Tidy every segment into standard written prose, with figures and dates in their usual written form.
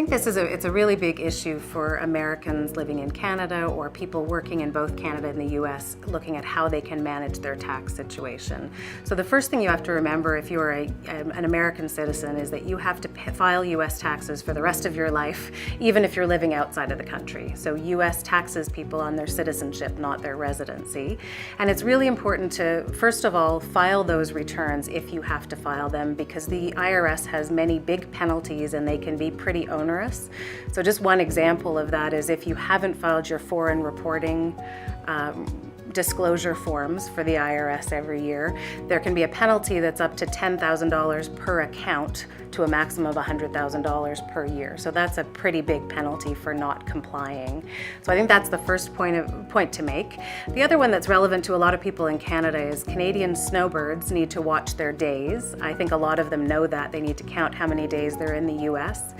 think it's a really big issue for Americans living in Canada or people working in both Canada and the US looking at how they can manage their tax situation. So the first thing you have to remember if you're an American citizen is that you have to file US taxes for the rest of your life, even if you're living outside of the country. So US taxes people on their citizenship, not their residency. And it's really important to, first of all, file those returns if you have to file them, because the IRS has many big penalties and they can be pretty onerous. So just one example of that is if you haven't filed your foreign reporting disclosure forms for the IRS every year, there can be a penalty that's up to $10,000 per account to a maximum of $100,000 per year. So that's a pretty big penalty for not complying. So I think that's the first point to make. The other one that's relevant to a lot of people in Canada is Canadian snowbirds need to watch their days. I think a lot of them know that. They need to count how many days they're in the US.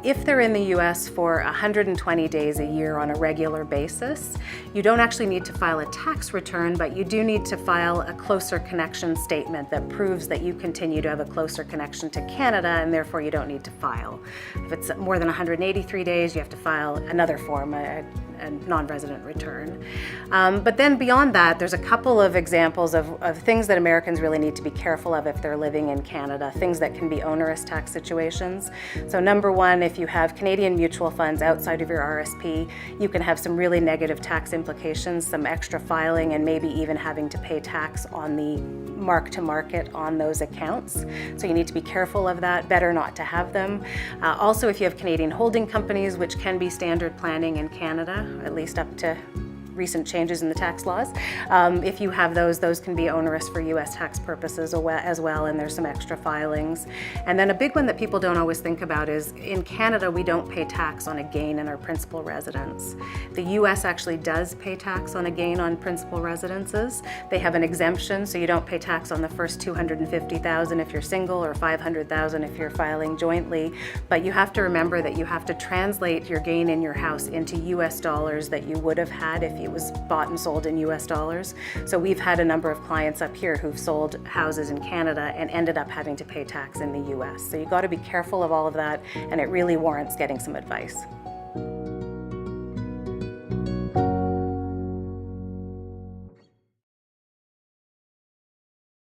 If they're in the US for 120 days a year on a regular basis, you don't actually need to file a tax return, but you do need to file a closer connection statement that proves that you continue to have a closer connection to Canada, and therefore you don't need to file. If it's more than 183 days, you have to file another form, a non-resident return. But then beyond that, there's a couple of examples of things that Americans really need to be careful of if they're living in Canada, things that can be onerous tax situations. So number one, if you have Canadian mutual funds outside of your RSP, you can have some really negative tax implications, some extra filing, and maybe even having to pay tax on the mark-to-market on those accounts. So you need to be careful of that, better not to have them. Also, if you have Canadian holding companies, which can be standard planning in Canada, at least up to recent changes in the tax laws. If you have those can be onerous for US tax purposes as well, and there's some extra filings. And then a big one that people don't always think about is in Canada, we don't pay tax on a gain in our principal residence. The US actually does pay tax on a gain on principal residences. They have an exemption, so you don't pay tax on the first $250,000 if you're single or $500,000 if you're filing jointly. But you have to remember that you have to translate your gain in your house into US dollars that you would have had if it was bought and sold in US dollars. So we've had a number of clients up here who've sold houses in Canada and ended up having to pay tax in the US. So you've got to be careful of all of that, and it really warrants getting some advice.